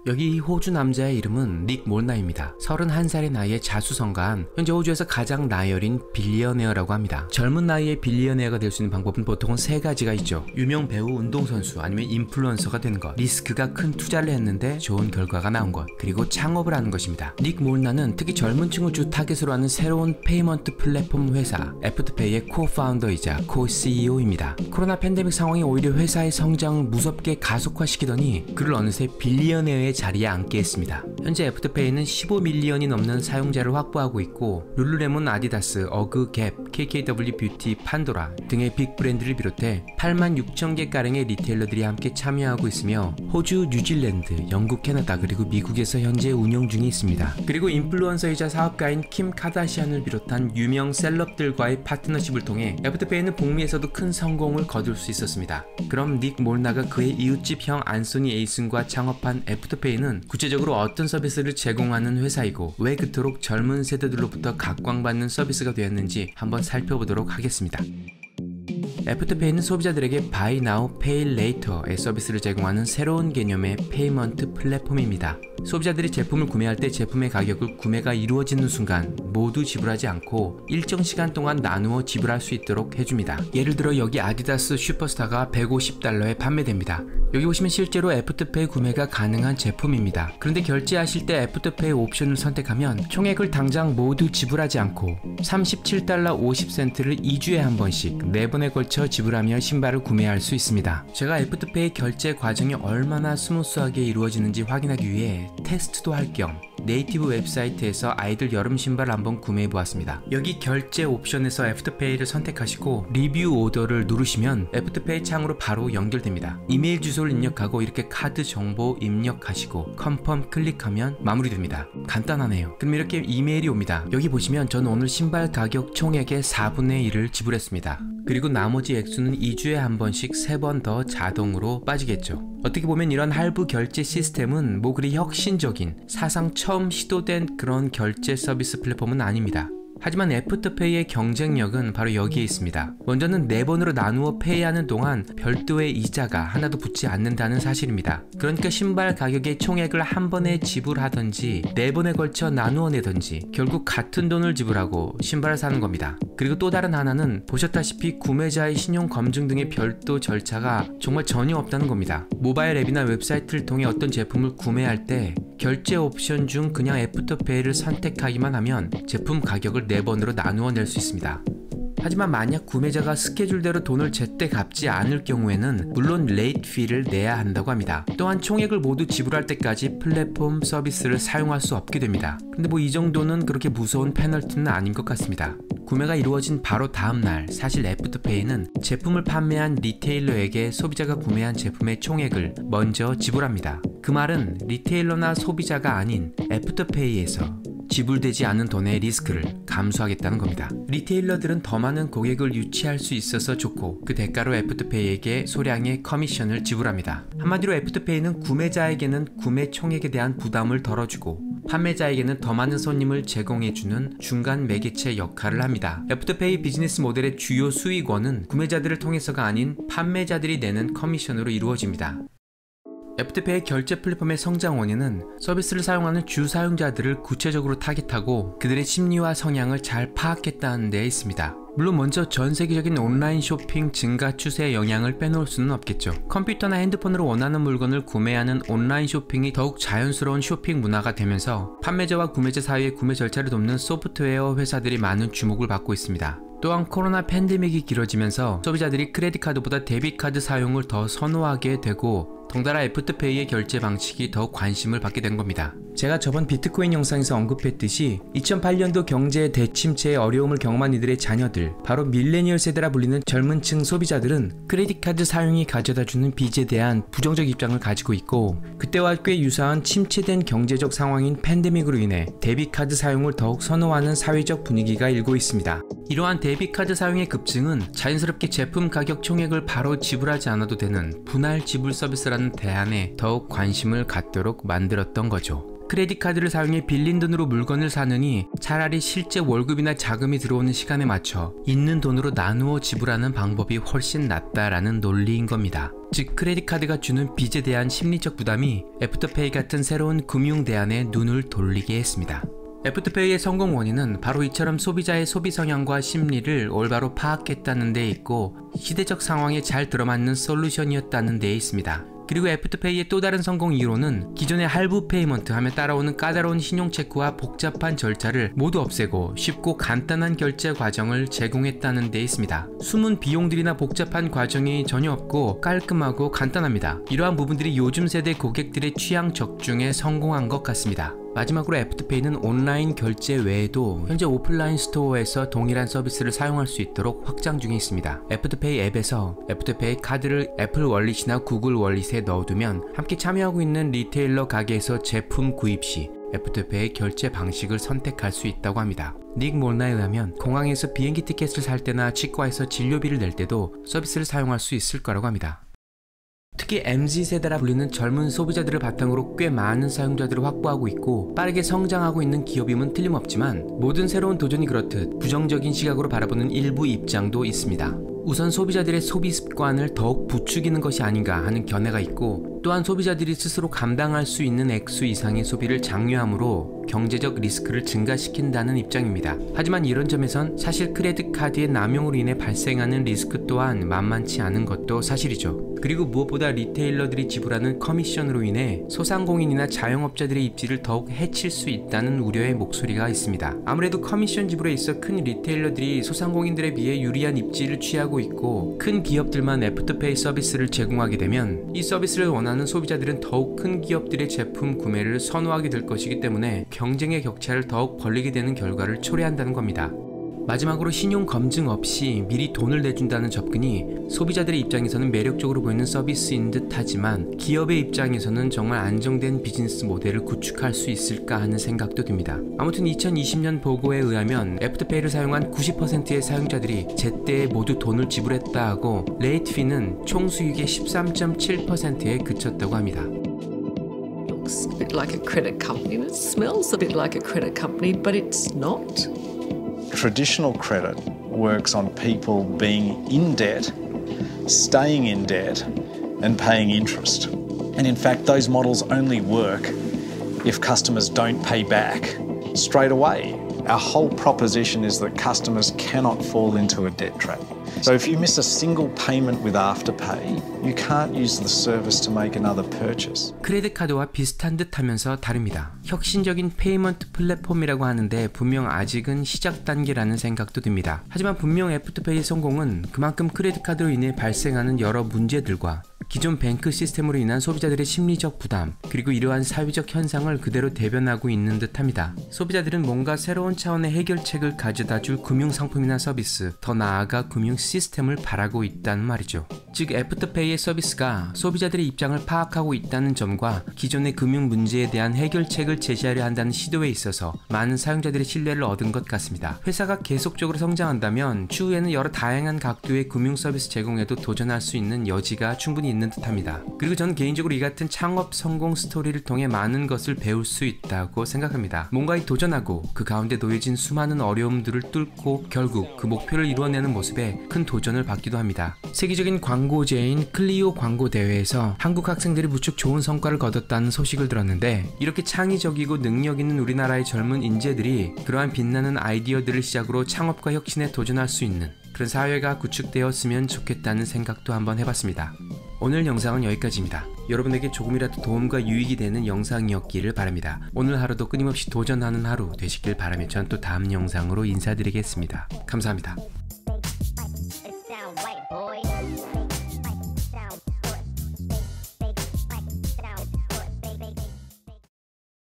여기 호주 남자의 이름은 닉 몰나입니다. 31살의 나이에 자수성가한 현재 호주에서 가장 나이어린 빌리어네어라고 합니다. 젊은 나이에 빌리어네어가 될 수 있는 방법은 보통은 세 가지가 있죠. 유명 배우, 운동선수, 아니면 인플루언서가 되는 것, 리스크가 큰 투자를 했는데 좋은 결과가 나온 것, 그리고 창업을 하는 것입니다. 닉 몰나는 특히 젊은 층을 주 타겟으로 하는 새로운 페이먼트 플랫폼 회사 애프터페이의 코파운더이자 co-CEO입니다. 코로나 팬데믹 상황이 오히려 회사의 성장을 무섭게 가속화시키더니 그를 어느새 빌리어네어의 자리에 앉게 했습니다. 현재 애프터페이는 15밀리언이 넘는 사용자를 확보하고 있고 룰루레몬, 아디다스, 어그, 갭, KKW 뷰티, 판도라 등의 빅 브랜드를 비롯해 86,000개가량의 리테일러들이 함께 참여하고 있으며 호주, 뉴질랜드, 영국, 캐나다 그리고 미국에서 현재 운영 중에 있습니다. 그리고 인플루언서이자 사업가인 킴 카다시안을 비롯한 유명 셀럽들과의 파트너십을 통해 애프터페이는 북미에서도 큰 성공을 거둘 수 있었습니다. 그럼 닉 몰나가 그의 이웃집 형 안소니 에이슨과 창업한 애프터페이는 구체적으로 어떤 서비스를 제공하는 회사이고 왜 그토록 젊은 세대들로부터 각광받는 서비스가 되었는지 한번 살펴보도록 하겠습니다. 애프터페이는 소비자들에게 Buy Now, Pay Later의 서비스를 제공하는 새로운 개념의 페이먼트 플랫폼입니다. 소비자들이 제품을 구매할 때 제품의 가격을 구매가 이루어지는 순간 모두 지불하지 않고 일정 시간 동안 나누어 지불할 수 있도록 해줍니다. 예를 들어 여기 아디다스 슈퍼스타가 $150에 판매됩니다. 여기 보시면 실제로 애프터페이 구매가 가능한 제품입니다. 그런데 결제하실 때 애프터페이 옵션을 선택하면 총액을 당장 모두 지불하지 않고 $37.50를 2주에 한 번씩 4번에 걸쳐 지불하며 신발을 구매할 수 있습니다. 제가 애프터페이 결제 과정이 얼마나 스무스하게 이루어지는지 확인하기 위해 테스트도 할 겸 네이티브 웹사이트에서 아이들 여름 신발을 한번 구매해 보았습니다. 여기 결제 옵션에서 애프터페이를 선택하시고 리뷰 오더를 누르시면 애프터페이 창으로 바로 연결됩니다. 이메일 주소를 입력하고 이렇게 카드 정보 입력하시고 컨펌 클릭하면 마무리됩니다. 간단하네요. 그럼 이렇게 이메일이 옵니다. 여기 보시면 저는 오늘 신발 가격 총액의 4분의 1을 지불했습니다. 그리고 나머지 액수는 2주에 한 번씩 3번 더 자동으로 빠지겠죠. 어떻게 보면 이런 할부 결제 시스템은 뭐 그리 혁신적인, 사상 처음 시도된 그런 결제 서비스 플랫폼은 아닙니다. 하지만 애프터페이의 경쟁력은 바로 여기에 있습니다. 먼저는 4번으로 나누어 페이하는 동안 별도의 이자가 하나도 붙지 않는다는 사실입니다. 그러니까 신발 가격의 총액을 한 번에 지불하던지 4번에 걸쳐 나누어 내던지 결국 같은 돈을 지불하고 신발을 사는 겁니다. 그리고 또 다른 하나는 보셨다시피 구매자의 신용 검증 등의 별도 절차가 정말 전혀 없다는 겁니다. 모바일 앱이나 웹사이트를 통해 어떤 제품을 구매할 때 결제 옵션 중 그냥 애프터페이를 선택하기만 하면 제품 가격을 4번으로 나누어 낼 수 있습니다. 하지만 만약 구매자가 스케줄대로 돈을 제때 갚지 않을 경우에는 물론 레이트 피를 내야 한다고 합니다. 또한 총액을 모두 지불할 때까지 플랫폼 서비스를 사용할 수 없게 됩니다. 근데 뭐 이 정도는 그렇게 무서운 페널티는 아닌 것 같습니다. 구매가 이루어진 바로 다음날 사실 애프터페이는 제품을 판매한 리테일러에게 소비자가 구매한 제품의 총액을 먼저 지불합니다. 그 말은 리테일러나 소비자가 아닌 애프터페이에서 지불되지 않은 돈의 리스크를 감수하겠다는 겁니다. 리테일러들은 더 많은 고객을 유치할 수 있어서 좋고 그 대가로 애프터페이에게 소량의 커미션을 지불합니다. 한마디로 애프터페이는 구매자에게는 구매 총액에 대한 부담을 덜어주고 판매자에게는 더 많은 손님을 제공해주는 중간 매개체 역할을 합니다. 애프터페이 비즈니스 모델의 주요 수익원은 구매자들을 통해서가 아닌 판매자들이 내는 커미션으로 이루어집니다. 애프터페이 결제 플랫폼의 성장 원인은 서비스를 사용하는 주 사용자들을 구체적으로 타깃하고 그들의 심리와 성향을 잘 파악했다는 데에 있습니다. 물론 먼저 전 세계적인 온라인 쇼핑 증가 추세의 영향을 빼놓을 수는 없겠죠. 컴퓨터나 핸드폰으로 원하는 물건을 구매하는 온라인 쇼핑이 더욱 자연스러운 쇼핑 문화가 되면서 판매자와 구매자 사이의 구매 절차를 돕는 소프트웨어 회사들이 많은 주목을 받고 있습니다. 또한 코로나 팬데믹이 길어지면서 소비자들이 크레딧 카드보다 데빗 카드 사용을 더 선호하게 되고 덩달아 애프터페이의 결제 방식이 더 관심을 받게 된 겁니다. 제가 저번 비트코인 영상에서 언급했듯이 2008년도 경제 대침체의 어려움을 경험한 이들의 자녀들, 바로 밀레니얼 세대라 불리는 젊은 층 소비자들은 크레딧 카드 사용이 가져다주는 빚에 대한 부정적 입장을 가지고 있고 그때와 꽤 유사한 침체된 경제적 상황인 팬데믹으로 인해 데빗 카드 사용을 더욱 선호하는 사회적 분위기가 일고 있습니다. 이러한 데빗 카드 사용의 급증은 자연스럽게 제품 가격 총액을 바로 지불하지 않아도 되는 분할 지불 서비스라는 대안에 더욱 관심을 갖도록 만들었던 거죠. 크레딧 카드를 사용해 빌린 돈으로 물건을 사느니 차라리 실제 월급이나 자금이 들어오는 시간에 맞춰 있는 돈으로 나누어 지불하는 방법이 훨씬 낫다라는 논리인 겁니다. 즉 크레딧 카드가 주는 빚에 대한 심리적 부담이 애프터페이 같은 새로운 금융 대안에 눈을 돌리게 했습니다. 애프터페이의 성공 원인은 바로 이처럼 소비자의 소비 성향과 심리를 올바로 파악했다는 데 있고 시대적 상황에 잘 들어맞는 솔루션이었다는 데 있습니다. 그리고 애프터페이의 또 다른 성공 이유로는 기존의 할부 페이먼트 하며 따라오는 까다로운 신용체크와 복잡한 절차를 모두 없애고 쉽고 간단한 결제 과정을 제공했다는 데 있습니다. 숨은 비용들이나 복잡한 과정이 전혀 없고 깔끔하고 간단합니다. 이러한 부분들이 요즘 세대 고객들의 취향 적중에 성공한 것 같습니다. 마지막으로 애프터페이는 온라인 결제 외에도 현재 오프라인 스토어에서 동일한 서비스를 사용할 수 있도록 확장 중에 있습니다. 애프터페이 앱에서 애프터페이 카드를 애플 월릿이나 구글 월릿에 넣어두면 함께 참여하고 있는 리테일러 가게에서 제품 구입 시 애프터페이 결제 방식을 선택할 수 있다고 합니다. 닉 몰나에 의하면 공항에서 비행기 티켓을 살 때나 치과에서 진료비를 낼 때도 서비스를 사용할 수 있을 거라고 합니다. 특히 MZ세대라 불리는 젊은 소비자들을 바탕으로 꽤 많은 사용자들을 확보하고 있고 빠르게 성장하고 있는 기업임은 틀림없지만 모든 새로운 도전이 그렇듯 부정적인 시각으로 바라보는 일부 입장도 있습니다. 우선 소비자들의 소비 습관을 더욱 부추기는 것이 아닌가 하는 견해가 있고 또한 소비자들이 스스로 감당할 수 있는 액수 이상의 소비를 장려함으로 경제적 리스크를 증가시킨다는 입장입니다. 하지만 이런 점에선 사실 크레딧 카드의 남용으로 인해 발생하는 리스크 또한 만만치 않은 것도 사실이죠. 그리고 무엇보다 리테일러들이 지불하는 커미션으로 인해 소상공인이나 자영업자들의 입지를 더욱 해칠 수 있다는 우려의 목소리가 있습니다. 아무래도 커미션 지불에 있어 큰 리테일러들이 소상공인들에 비해 유리한 입지를 취하고 있고 큰 기업들만 애프터페이 서비스를 제공하게 되면 이 서비스를 원하는 소비자들은 더욱 큰 기업들의 제품 구매를 선호하게 될 것이기 때문에 경쟁의 격차를 더욱 벌리게 되는 결과를 초래한다는 겁니다. 마지막으로 신용 검증 없이 미리 돈을 내준다는 접근이 소비자들의 입장에서는 매력적으로 보이는 서비스인 듯 하지만 기업의 입장에서는 정말 안정된 비즈니스 모델을 구축할 수 있을까 하는 생각도 듭니다. 아무튼 2020년 보고에 의하면 애프터페이를 사용한 90%의 사용자들이 제때에 모두 돈을 지불했다 하고 레이트 피는 총 수익의 13.7%에 그쳤다고 합니다. Looks a bit like a credit company and it smells a bit like a credit company, but it's not. Traditional credit works on people being in debt, staying in debt, and paying interest. And in fact, those models only work if customers don't pay back straight away. Our whole proposition is that customers cannot fall into a debt trap. So if you miss a single payment with Afterpay, you can't use the service to make another purchase. 크레딧 카드와 비슷한 듯 하면서 다릅니다. 혁신적인 페이먼트 플랫폼이라고 하는데 분명 아직은 시작 단계라는 생각도 듭니다. 하지만 분명 애프터페이의 성공은 그만큼 크레딧 카드로 인해 발생하는 여러 문제들과 기존 뱅크 시스템으로 인한 소비자들의 심리적 부담 그리고 이러한 사회적 현상을 그대로 대변하고 있는 듯합니다. 소비자들은 뭔가 새로운 차원의 해결책을 가져다줄 금융상품이나 서비스, 더 나아가 금융 시스템을 바라고 있다는 말이죠. 즉 애프터페이의 서비스가 소비자들의 입장을 파악하고 있다는 점과 기존의 금융 문제에 대한 해결책을 제시하려 한다는 시도에 있어서 많은 사용자들의 신뢰를 얻은 것 같습니다. 회사가 계속적으로 성장한다면 추후에는 여러 다양한 각도의 금융 서비스 제공에도 도전할 수 있는 여지가 충분히 있는 듯합니다. 그리고 저는 개인적으로 이 같은 창업 성공 스토리를 통해 많은 것을 배울 수 있다고 생각합니다. 뭔가에 도전하고 그 가운데 놓여진 수많은 어려움들을 뚫고 결국 그 목표를 이루어내는 모습에 큰 도전을 받기도 합니다. 세계적인 광고제인 클리오 광고 대회에서 한국 학생들이 무척 좋은 성과를 거뒀다는 소식을 들었는데 이렇게 창의적이고 능력 있는 우리나라의 젊은 인재들이 그러한 빛나는 아이디어들을 시작으로 창업과 혁신에 도전할 수 있는 그런 사회가 구축되었으면 좋겠다는 생각도 한번 해봤습니다. 오늘 영상은 여기까지입니다. 여러분에게 조금이라도 도움과 유익이 되는 영상이었기를 바랍니다. 오늘 하루도 끊임없이 도전하는 하루 되시길 바라며 전 또 다음 영상으로 인사드리겠습니다. 감사합니다.